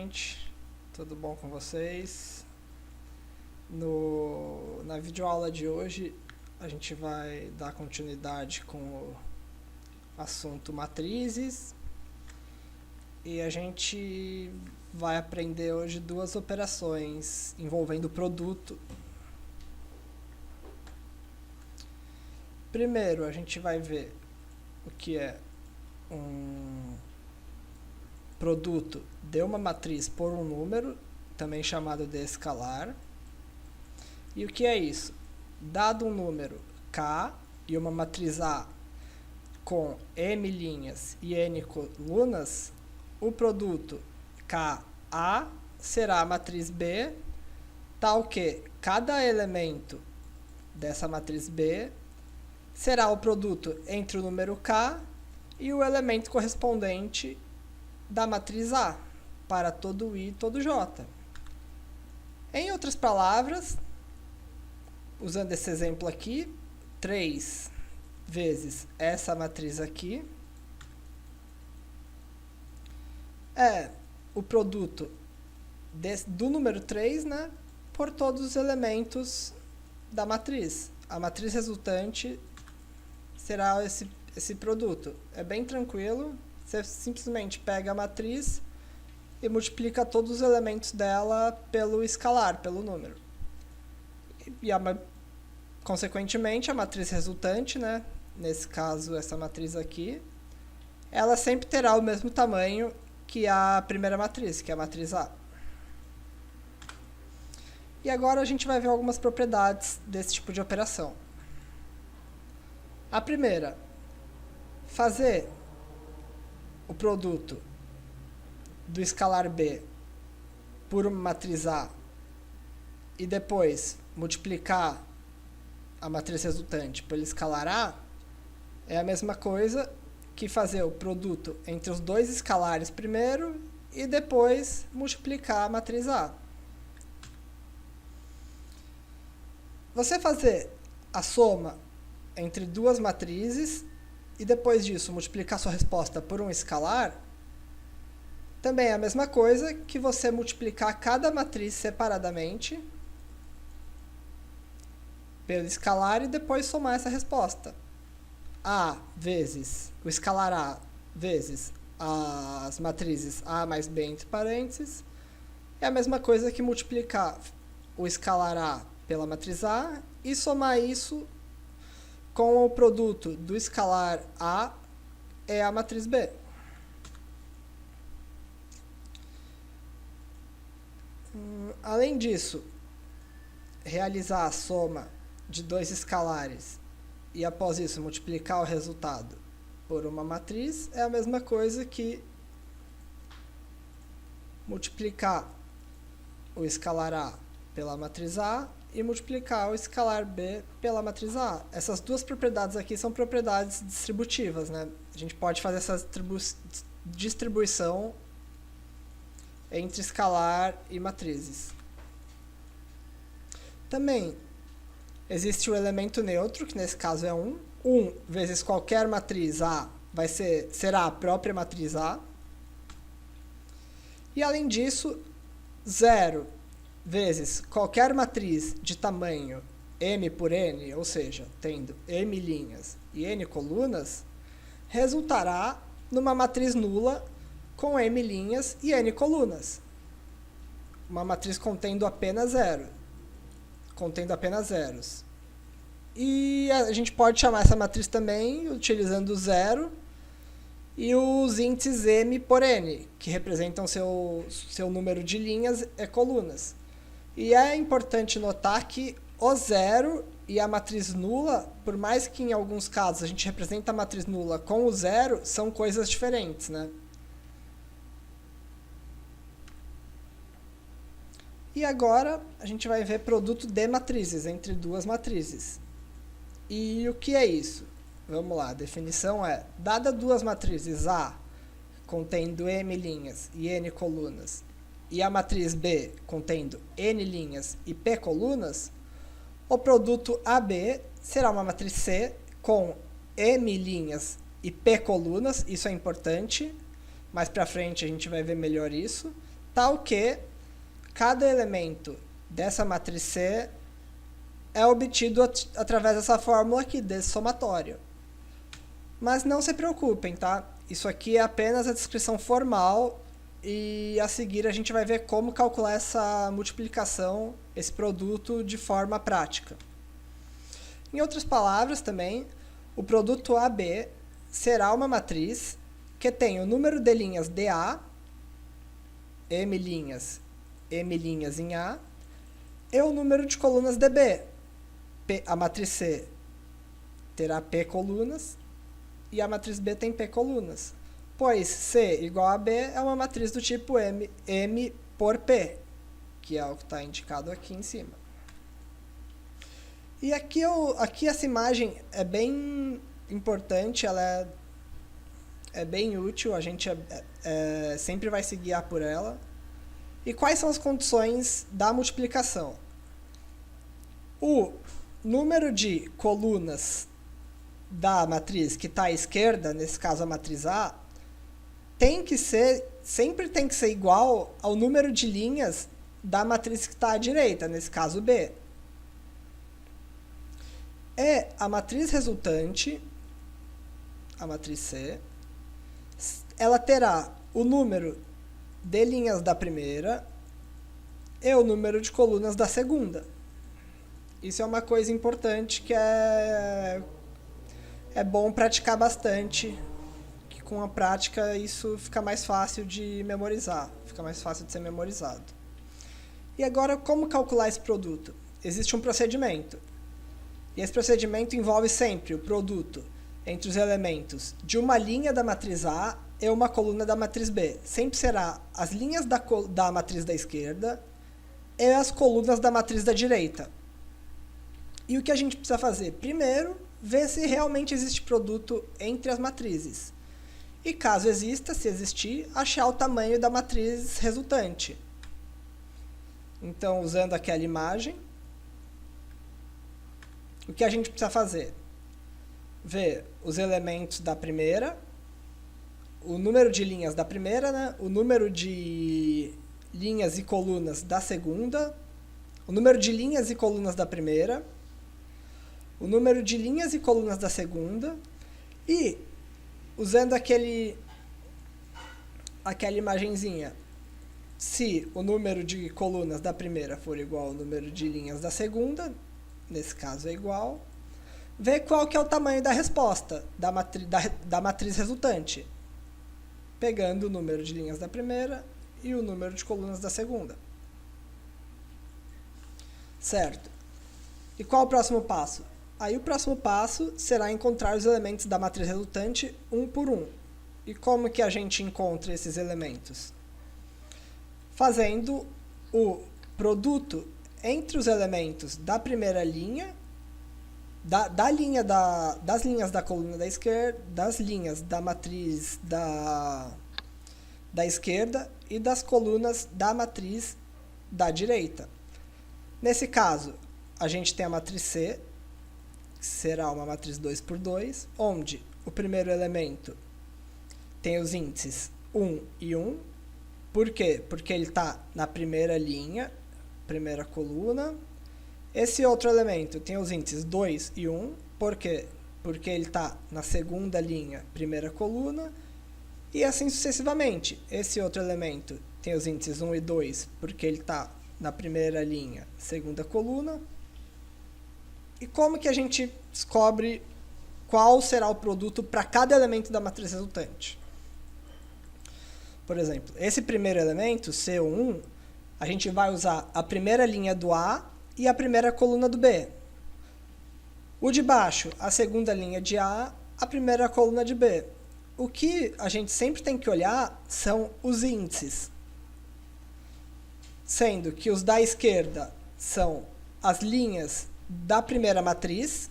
gente? Tudo bom com vocês? Na videoaula de hoje, a gente vai dar continuidade com o assunto matrizes e a gente vai aprender hoje duas operações envolvendo produto. Primeiro, a gente vai ver o que é um produto de uma matriz por um número, também chamado de escalar. E o que é isso? Dado um número K e uma matriz A com M linhas e N colunas, o produto KA será a matriz B, tal que cada elemento dessa matriz B será o produto entre o número K e o elemento correspondente da matriz A, para todo I e todo J. Em outras palavras, usando esse exemplo aqui, 3 vezes essa matriz aqui é o produto do número 3, né, por todos os elementos da matriz. A matriz resultante será esse produto. É bem tranquilo. Você simplesmente pega a matriz e multiplica todos os elementos dela pelo escalar, pelo número. Consequentemente, a matriz resultante, né, nesse caso essa matriz aqui, ela sempre terá o mesmo tamanho que a primeira matriz, que é a matriz A. E agora a gente vai ver algumas propriedades desse tipo de operação. A primeira, fazer o produto do escalar B por uma matriz A e depois multiplicar a matriz resultante pelo escalar A é a mesma coisa que fazer o produto entre os dois escalares primeiro e depois multiplicar a matriz A. Você fazer a soma entre duas matrizes e depois disso multiplicar sua resposta por um escalar, também é a mesma coisa que você multiplicar cada matriz separadamente pelo escalar e depois somar essa resposta. A vezes o escalar A vezes as matrizes A mais B entre parênteses é a mesma coisa que multiplicar o escalar A pela matriz A e somar isso com o produto do escalar A é a matriz B. Além disso, realizar a soma de dois escalares e após isso multiplicar o resultado por uma matriz é a mesma coisa que multiplicar o escalar A pela matriz A e multiplicar o escalar B pela matriz A. Essas duas propriedades aqui são propriedades distributivas, né? A gente pode fazer essa distribuição entre escalar e matrizes. Também existe o elemento neutro, que nesse caso é 1. 1 vezes qualquer matriz A será a própria matriz A. E além disso, 0 vezes qualquer matriz de tamanho M por N, ou seja, tendo M linhas e N colunas, resultará numa matriz nula com M linhas e N colunas. Uma matriz contendo apenas zeros. E a gente pode chamar essa matriz também utilizando 0 e os índices M por N, que representam seu número de linhas e colunas. E é importante notar que o 0 e a matriz nula, por mais que em alguns casos a gente representa a matriz nula com o 0, são coisas diferentes, né? E agora a gente vai ver produto de matrizes, entre duas matrizes. E o que é isso? Vamos lá, a definição é, dada duas matrizes A contendo M linhas e N colunas, e a matriz B contendo N linhas e P colunas, o produto AB será uma matriz C com M linhas e P colunas, isso é importante, mais pra frente a gente vai ver melhor isso, tal que cada elemento dessa matriz C é obtido através dessa fórmula aqui, desse somatório. Mas não se preocupem, tá? Isso aqui é apenas a descrição formal e a seguir a gente vai ver como calcular essa multiplicação, esse produto de forma prática. Em outras palavras também, o produto AB será uma matriz que tem o número de linhas DA, M linhas em A, e o número de colunas DB. A matriz C terá P colunas e a matriz B tem P colunas, pois C igual a B é uma matriz do tipo M por P, que é o que está indicado aqui em cima. E aqui essa imagem é bem importante, ela é bem útil, a gente sempre vai se guiar por ela. E quais são as condições da multiplicação? O número de colunas da matriz que está à esquerda, nesse caso a matriz A, sempre tem que ser igual ao número de linhas da matriz que está à direita, nesse caso B. E a matriz resultante, a matriz C, ela terá o número de linhas da primeira e o número de colunas da segunda. Isso é uma coisa importante que é bom praticar bastante, que com a prática isso fica mais fácil de memorizar, fica mais fácil de ser memorizado. E agora, como calcular esse produto? Existe um procedimento. E esse procedimento envolve sempre o produto entre os elementos de uma linha da matriz A e uma coluna da matriz B. Sempre será as linhas da matriz da esquerda e as colunas da matriz da direita. E o que a gente precisa fazer? Primeiro, ver se realmente existe produto entre as matrizes. E caso exista, se existir, achar o tamanho da matriz resultante. Então, usando aquela imagem, o que a gente precisa fazer? Ver os elementos da primeira, o número de linhas da primeira, né? O número de linhas e colunas da segunda, o número de linhas e colunas da primeira, o número de linhas e colunas da segunda, e usando aquela imagenzinha, se o número de colunas da primeira for igual ao número de linhas da segunda, nesse caso é igual, ver qual que é o tamanho da resposta da matriz resultante, pegando o número de linhas da primeira e o número de colunas da segunda. Certo? E qual o próximo passo? Aí o próximo passo será encontrar os elementos da matriz resultante um por um. E como que a gente encontra esses elementos? Fazendo o produto entre os elementos da primeira linha, das linhas da coluna da esquerda, das linhas da matriz da esquerda e das colunas da matriz da direita. Nesse caso, a gente tem a matriz C, que será uma matriz 2 por 2, onde o primeiro elemento tem os índices 1 e 1. Por quê? Porque ele está na primeira linha, primeira coluna. Esse outro elemento tem os índices 2 e 1. Por quê? Porque ele está na segunda linha, primeira coluna. E assim sucessivamente. Esse outro elemento tem os índices 1 e 2, porque ele está na primeira linha, segunda coluna. E como que a gente descobre qual será o produto para cada elemento da matriz resultante? Por exemplo, esse primeiro elemento, C1, a gente vai usar a primeira linha do A e a primeira coluna do B. O de baixo, a segunda linha de A, a primeira coluna de B. O que a gente sempre tem que olhar são os índices, sendo que os da esquerda são as linhas da primeira matriz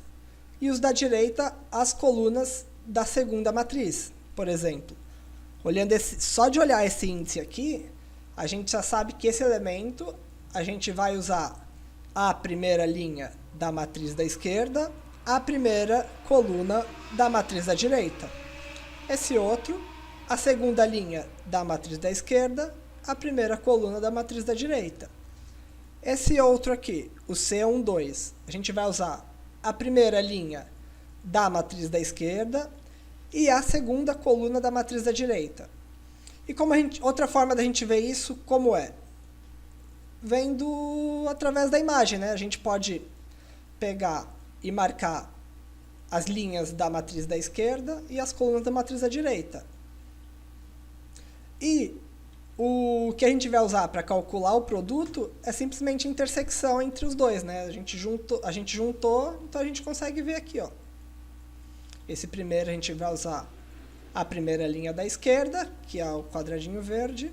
e os da direita as colunas da segunda matriz, por exemplo. Só de olhar esse índice aqui, a gente já sabe que esse elemento a gente vai usar a primeira linha da matriz da esquerda, a primeira coluna da matriz da direita. Esse outro, a segunda linha da matriz da esquerda a primeira coluna da matriz da direita. Esse outro aqui, o C12, a gente vai usar a primeira linha da matriz da esquerda e a segunda coluna da matriz da direita. E outra forma da gente ver isso, como é? Vendo através da imagem, né? A gente pode pegar e marcar as linhas da matriz da esquerda e as colunas da matriz da direita. E o que a gente vai usar para calcular o produto é simplesmente a intersecção entre os dois, né? A gente juntou, então a gente consegue ver aqui, ó. Esse primeiro a gente vai usar a primeira linha da esquerda, que é o quadradinho verde,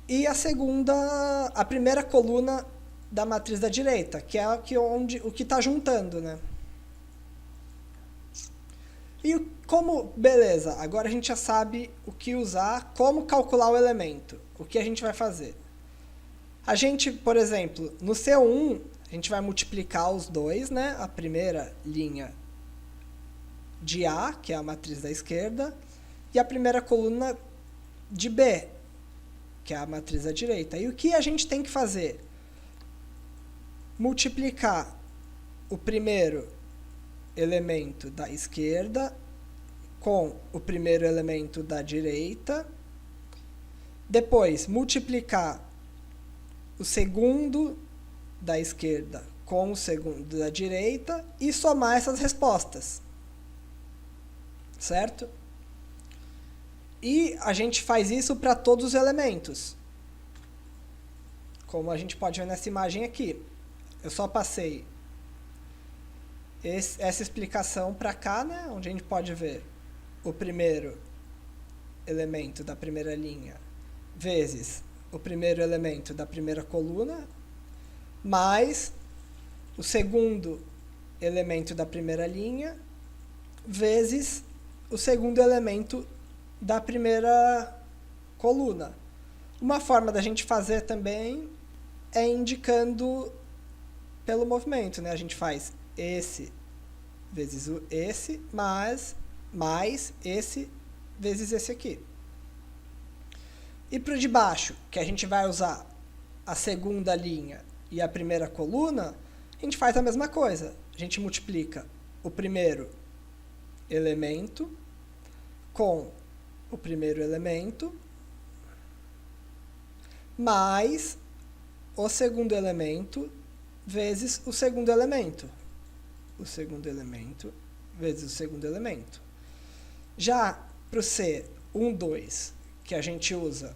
e a primeira coluna da matriz da direita, que é o que está juntando, né? E beleza, agora a gente já sabe o que usar, como calcular o elemento. O que a gente vai fazer? A gente, por exemplo, no C1, a gente vai multiplicar os dois, né? A primeira linha de A, que é a matriz da esquerda, e a primeira coluna de B, que é a matriz da direita. E o que a gente tem que fazer? Multiplicar o primeiro elemento da esquerda com o primeiro elemento da direita, depois multiplicar o segundo da esquerda com o segundo da direita e somar essas respostas, certo? E a gente faz isso para todos os elementos, como a gente pode ver nessa imagem aqui. Eu só passei essa explicação para cá, né, onde a gente pode ver o primeiro elemento da primeira linha vezes o primeiro elemento da primeira coluna, mais o segundo elemento da primeira linha, vezes o segundo elemento da primeira coluna. Uma forma da gente fazer também é indicando pelo movimento, né? A gente faz esse vezes esse, mais esse vezes esse aqui. E para o de baixo, que a gente vai usar a segunda linha e a primeira coluna, a gente faz a mesma coisa. A gente multiplica o primeiro elemento com o primeiro elemento, mais o segundo elemento vezes o segundo elemento. O segundo elemento vezes o segundo elemento. Já para o C12, que a gente usa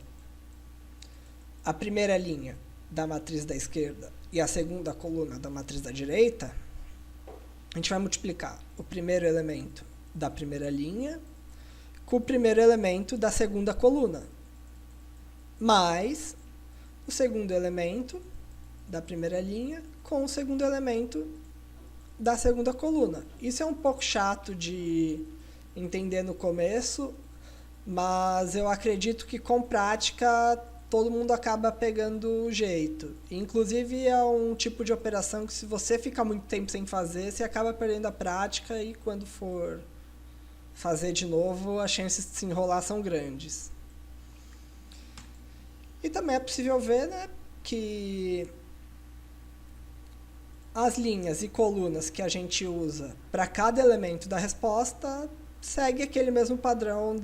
a primeira linha da matriz da esquerda e a segunda coluna da matriz da direita, a gente vai multiplicar o primeiro elemento da primeira linha com o primeiro elemento da segunda coluna, mais o segundo elemento da primeira linha com o segundo elemento da segunda coluna. Isso é um pouco chato de entender no começo, mas eu acredito que com prática todo mundo acaba pegando o jeito. Inclusive é um tipo de operação que se você ficar muito tempo sem fazer, você acaba perdendo a prática e quando for fazer de novo, as chances de se enrolar são grandes. E também é possível ver, né, que as linhas e colunas que a gente usa para cada elemento da resposta segue aquele mesmo padrão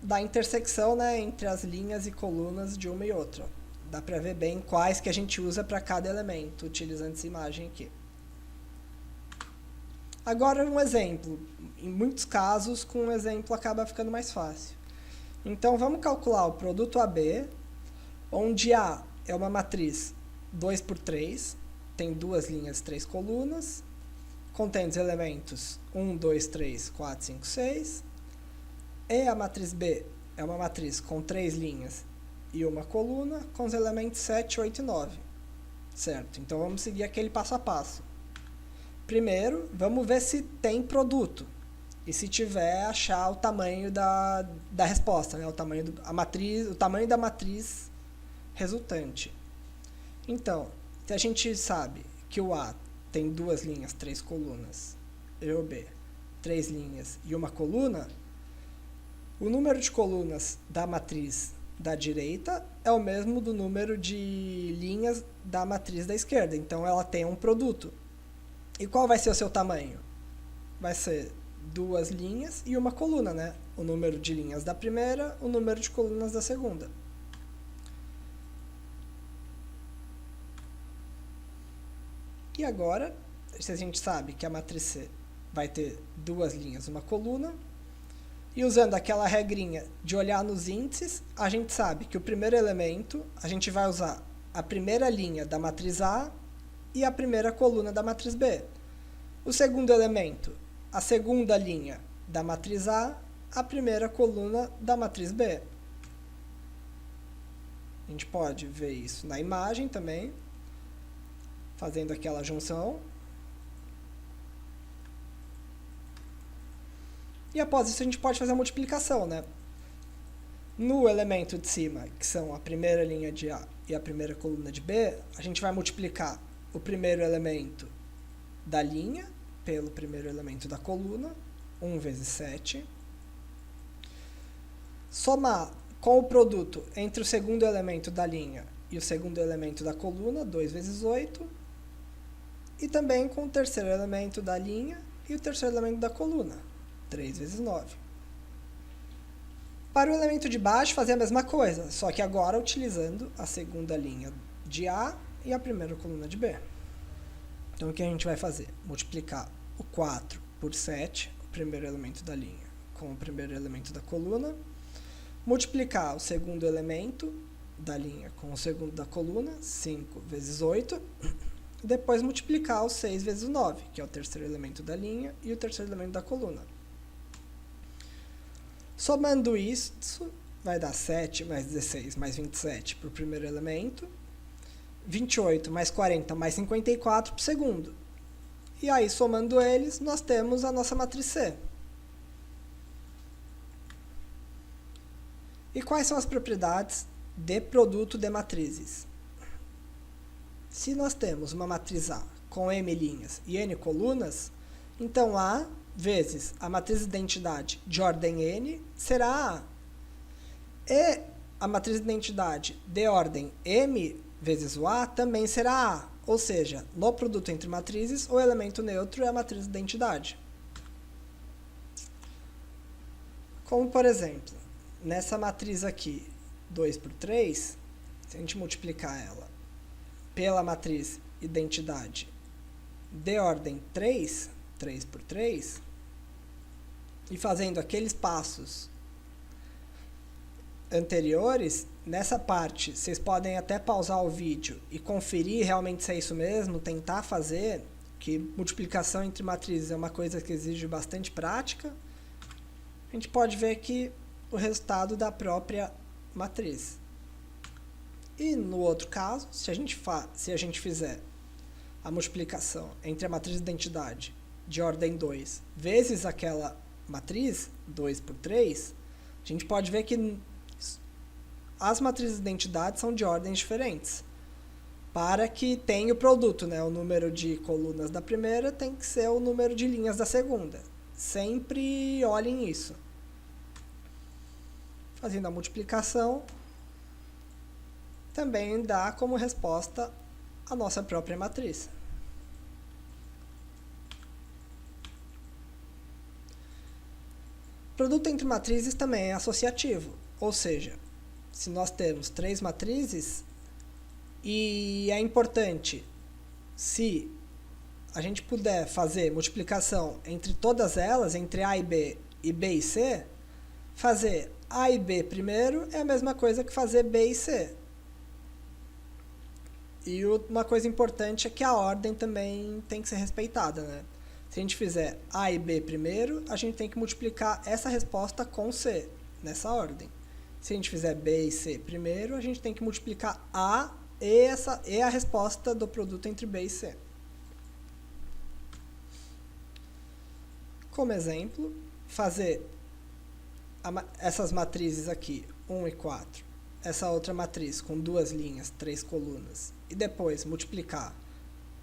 da intersecção, né, entre as linhas e colunas de uma e outra. Dá para ver bem quais que a gente usa para cada elemento, utilizando essa imagem aqui. Agora um exemplo. Em muitos casos, com um exemplo acaba ficando mais fácil. Então, vamos calcular o produto AB, onde A é uma matriz 2×3, tem duas linhas, 3 colunas, contém os elementos 1, 2, 3, 4, 5, 6. E a matriz B é uma matriz com 3 linhas e uma coluna, com os elementos 7, 8 e 9. Certo? Então, vamos seguir aquele passo a passo. Primeiro, vamos ver se tem produto. E se tiver, achar o tamanho da resposta, né? O tamanho da matriz resultante. Então, se a gente sabe que o A tem 2 linhas, 3 colunas, e o B, 3 linhas e uma coluna, o número de colunas da matriz da direita é o mesmo do número de linhas da matriz da esquerda. Então, ela tem um produto. E qual vai ser o seu tamanho? Vai ser 2 linhas e uma coluna, né? O número de linhas da primeira, o número de colunas da segunda. E agora, se a gente sabe que a matriz C vai ter 2 linhas, uma coluna, e usando aquela regrinha de olhar nos índices, a gente sabe que o primeiro elemento, a gente vai usar a primeira linha da matriz A e a primeira coluna da matriz B. O segundo elemento, a segunda linha da matriz A, a primeira coluna da matriz B. A gente pode ver isso na imagem também, fazendo aquela junção. E após isso a gente pode fazer a multiplicação, né? No elemento de cima, que são a primeira linha de A e a primeira coluna de B, a gente vai multiplicar o primeiro elemento da linha pelo primeiro elemento da coluna, 1 vezes 7. Somar com o produto entre o segundo elemento da linha e o segundo elemento da coluna, 2 vezes 8. E também com o terceiro elemento da linha e o terceiro elemento da coluna, 3 vezes 9. Para o elemento de baixo, fazer a mesma coisa, só que agora utilizando a segunda linha de A e a primeira coluna de B. Então, o que a gente vai fazer? Multiplicar o 4 por 7, o primeiro elemento da linha, com o primeiro elemento da coluna. Multiplicar o segundo elemento da linha com o segundo da coluna, 5 vezes 8. E depois multiplicar o 6 vezes o 9, que é o terceiro elemento da linha e o terceiro elemento da coluna. Somando isso, vai dar 7 mais 16 mais 27 para o primeiro elemento, 28 mais 40 mais 54 para o segundo. E aí, somando eles, nós temos a nossa matriz C. E quais são as propriedades de produto de matrizes? Se nós temos uma matriz A com m linhas e n colunas, então A vezes a matriz de identidade de ordem n será A. E a matriz de identidade de ordem m vezes o A também será A. Ou seja, no produto entre matrizes, o elemento neutro é a matriz de identidade. Como, por exemplo, nessa matriz aqui, 2 por 3, se a gente multiplicar ela pela matriz identidade de ordem 3, 3 por 3, e fazendo aqueles passos anteriores, nessa parte vocês podem até pausar o vídeo e conferir realmente se é isso mesmo, tentar fazer, que multiplicação entre matrizes é uma coisa que exige bastante prática. A gente pode ver aqui o resultado da própria matriz. E no outro caso, se a gente fizer a multiplicação entre a matriz de identidade de ordem 2 vezes aquela matriz, 2 por 3, a gente pode ver que as matrizes de identidade são de ordens diferentes. Para que tenha o produto, né? O número de colunas da primeira tem que ser o número de linhas da segunda. Sempre olhem isso. Fazendo a multiplicação, também dá como resposta a nossa própria matriz. Produto entre matrizes também é associativo, ou seja, se nós temos 3 matrizes, e é importante, se a gente puder fazer multiplicação entre todas elas, entre A e B e C, fazer A e B primeiro é a mesma coisa que fazer B e C. E uma coisa importante é que a ordem também tem que ser respeitada, né? Se a gente fizer A e B primeiro, a gente tem que multiplicar essa resposta com C, nessa ordem. Se a gente fizer B e C primeiro, a gente tem que multiplicar A e a resposta do produto entre B e C. Como exemplo, fazer essas matrizes aqui, 1 e 4, essa outra matriz com 2 linhas, 3 colunas, e depois multiplicar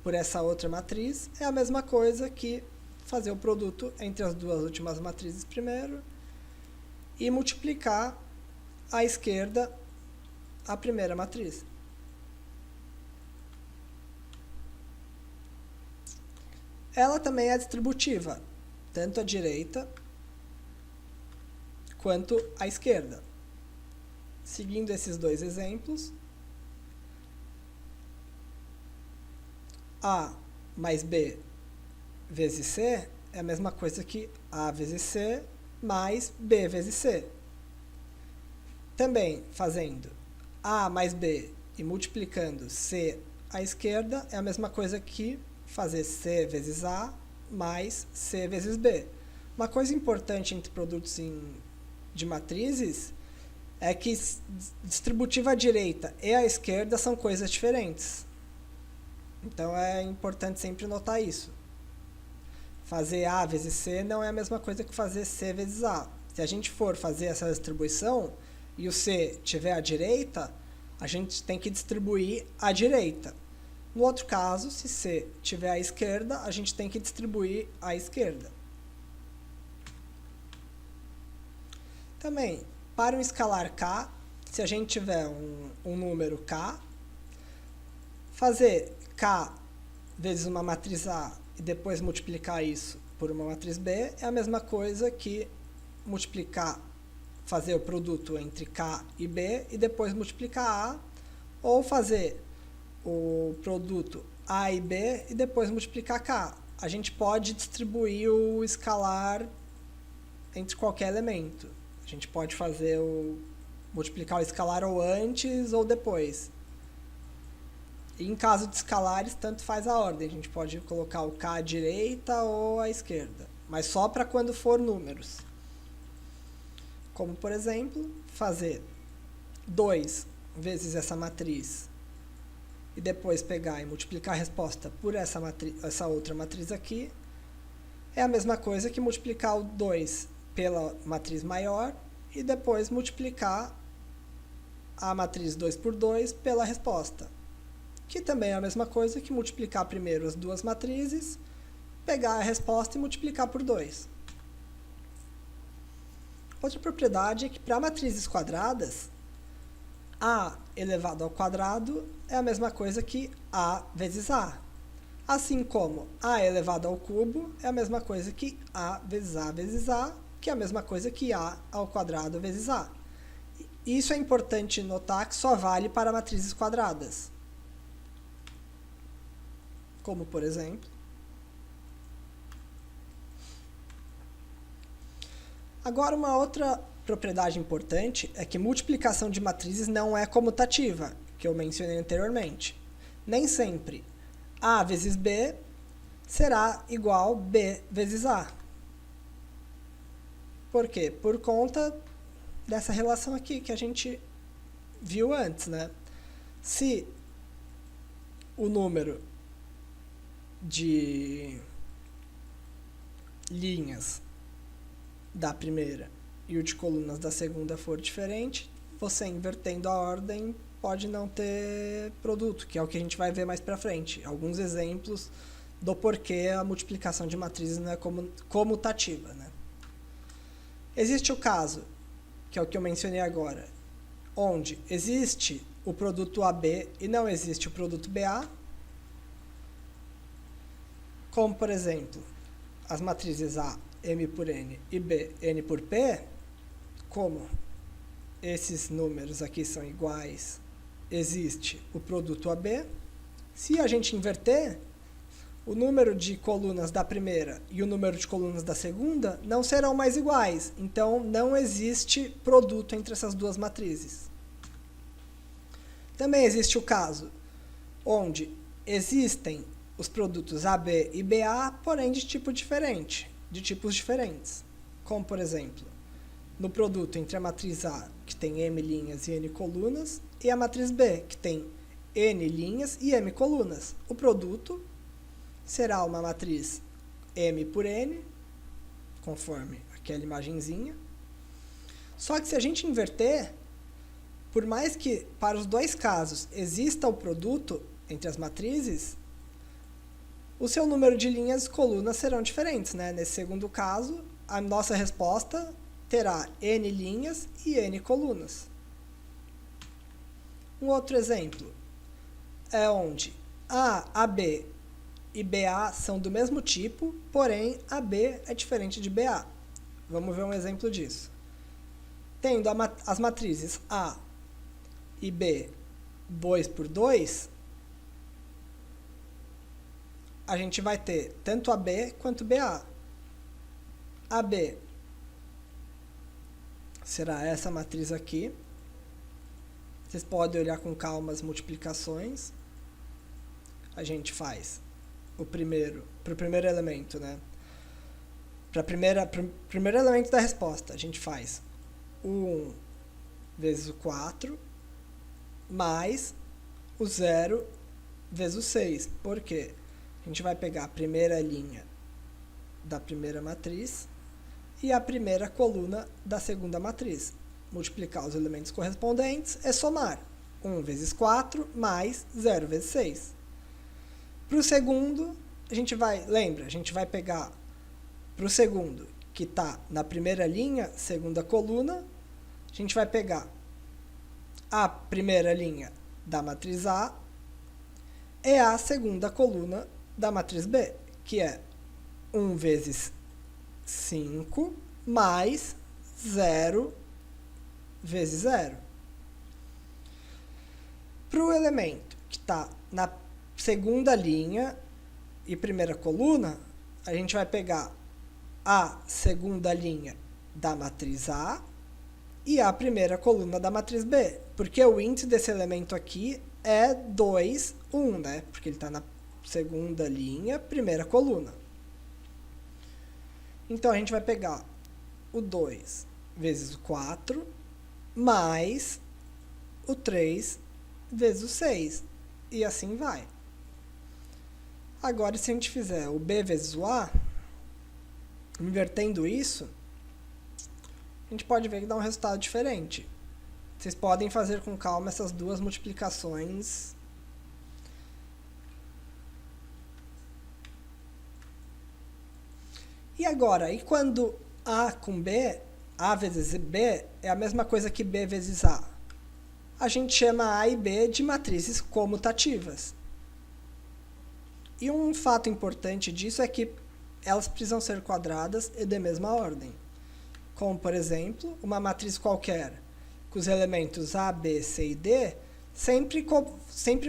por essa outra matriz, é a mesma coisa que fazer o produto entre as duas últimas matrizes primeiro e multiplicar à esquerda a primeira matriz. Ela também é distributiva, tanto à direita quanto à esquerda. Seguindo esses dois exemplos, A mais B vezes C é a mesma coisa que A vezes C mais B vezes C. Também fazendo A mais B e multiplicando C à esquerda é a mesma coisa que fazer C vezes A mais C vezes B. Uma coisa importante entre produtos de matrizes é que distributiva à direita e à esquerda são coisas diferentes. Então é importante sempre notar isso. Fazer A vezes C não é a mesma coisa que fazer C vezes A. Se a gente for fazer essa distribuição e o C estiver à direita, a gente tem que distribuir à direita. No outro caso, se C estiver à esquerda, a gente tem que distribuir à esquerda. Também, para um escalar K, se a gente tiver um número K, fazer K vezes uma matriz A e depois multiplicar isso por uma matriz B é a mesma coisa que multiplicar, fazer o produto entre K e B e depois multiplicar A, ou fazer o produto A e B e depois multiplicar K. A gente pode distribuir o escalar entre qualquer elemento. A gente pode fazer multiplicar o escalar ou antes ou depois. E em caso de escalares, tanto faz a ordem. A gente pode colocar o K à direita ou à esquerda, mas só para quando for números. Como, por exemplo, fazer 2 vezes essa matriz e depois pegar e multiplicar a resposta por essa outra matriz aqui, é a mesma coisa que multiplicar o 2 pela matriz maior e depois multiplicar a matriz 2 por 2 pela resposta. Que também é a mesma coisa que multiplicar primeiro as duas matrizes, pegar a resposta e multiplicar por 2. Outra propriedade é que para matrizes quadradas, A elevado ao quadrado é a mesma coisa que A vezes A. Assim como A elevado ao cubo é a mesma coisa que A vezes A, que é a mesma coisa que A ao quadrado vezes A. Isso é importante notar que só vale para matrizes quadradas. Como, por exemplo, agora uma outra propriedade importante é que multiplicação de matrizes não é comutativa, que eu mencionei anteriormente. Nem sempre A vezes B será igual B vezes A. Por quê? Por conta dessa relação aqui que a gente viu antes, né? Se o número de linhas da primeira e o de colunas da segunda for diferente, você invertendo a ordem pode não ter produto, que é o que a gente vai ver mais pra frente. Alguns exemplos do porquê a multiplicação de matrizes não é comutativa, né? Existe o caso, que é o que eu mencionei agora, onde existe o produto AB e não existe o produto BA, como, por exemplo, as matrizes A, M por N e B, N por P, como esses números aqui são iguais, existe o produto AB. Se a gente inverter, o número de colunas da primeira e o número de colunas da segunda não serão mais iguais. Então, não existe produto entre essas duas matrizes. Também existe o caso onde existem os produtos AB e BA, porém de tipo diferente, de tipos diferentes. Como, por exemplo, no produto entre a matriz A, que tem M linhas e N colunas, e a matriz B, que tem N linhas e M colunas. O produto será uma matriz M por N, conforme aquela imagenzinha. Só que se a gente inverter, por mais que para os dois casos exista o produto entre as matrizes, o seu número de linhas e colunas serão diferentes, né? Nesse segundo caso, a nossa resposta terá N linhas e N colunas. Um outro exemplo é onde A, AB e BA são do mesmo tipo, porém AB é diferente de BA. Vamos ver um exemplo disso. Tendo as matrizes A e B 2 por 2, a gente vai ter tanto AB quanto BA. AB será essa matriz aqui. Vocês podem olhar com calma as multiplicações. A gente faz para o primeiro elemento, né? Para o primeiro elemento da resposta, a gente faz o 1 vezes o 4 mais o 0 vezes o 6. Por quê? A gente vai pegar a primeira linha da primeira matriz e a primeira coluna da segunda matriz. Multiplicar os elementos correspondentes é somar 1 vezes 4 mais 0 vezes 6. Para o segundo, a gente vai pegar para o segundo, que está na primeira linha, segunda coluna, a gente vai pegar a primeira linha da matriz A e a segunda coluna da matriz B, que é 1 vezes 5 mais 0 vezes 0. Para o elemento que está na segunda linha e primeira coluna, a gente vai pegar a segunda linha da matriz A e a primeira coluna da matriz B, porque o índice desse elemento aqui é 2, 1, né? Porque ele está na segunda linha, primeira coluna. Então, a gente vai pegar o 2 vezes o 4 mais o 3 vezes o 6. E assim vai. Agora, se a gente fizer o B vezes o A, invertendo isso, a gente pode ver que dá um resultado diferente. Vocês podem fazer com calma essas duas multiplicações. E agora, e quando A com B, A vezes B é a mesma coisa que B vezes A? A gente chama A e B de matrizes comutativas. E um fato importante disso é que elas precisam ser quadradas e de mesma ordem. Como, por exemplo, uma matriz qualquer, com os elementos A, B, C e D, sempre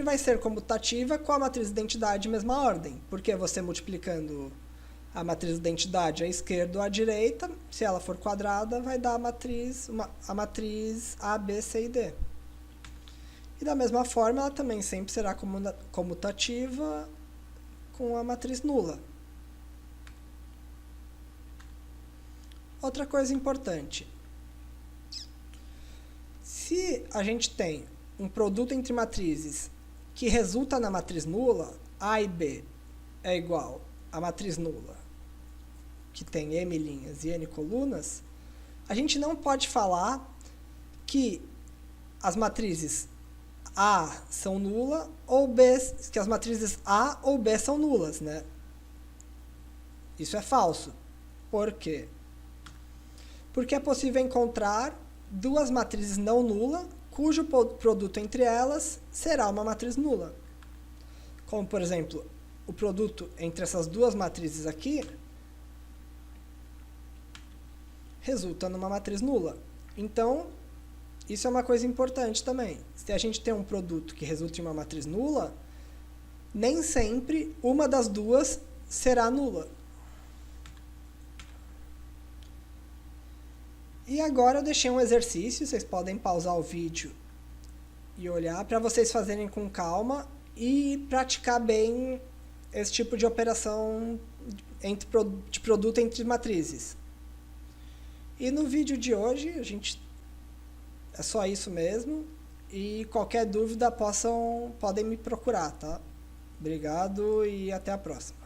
vai ser comutativa com a matriz de identidade de mesma ordem. Porque você multiplicando a matriz de identidade à esquerda ou à direita, se ela for quadrada, vai dar a matriz A, B, C e D. E da mesma forma, ela também sempre será comutativa com a matriz nula. Outra coisa importante. Se a gente tem um produto entre matrizes que resulta na matriz nula, A e B é igual a matriz nula, que tem m linhas e n colunas, a gente não pode falar que as matrizes A são nula ou B, que as matrizes A ou B são nulas, né? Isso é falso. Por quê? Porque é possível encontrar duas matrizes não nulas, cujo produto entre elas será uma matriz nula. Como, por exemplo, o produto entre essas duas matrizes aqui resulta numa matriz nula. Então, isso é uma coisa importante também. Se a gente tem um produto que resulta em uma matriz nula, nem sempre uma das duas será nula. E agora eu deixei um exercício, vocês podem pausar o vídeo e olhar para vocês fazerem com calma e praticar bem esse tipo de operação de produto entre matrizes. E no vídeo de hoje, é só isso mesmo. E qualquer dúvida podem me procurar, tá? Obrigado e até a próxima.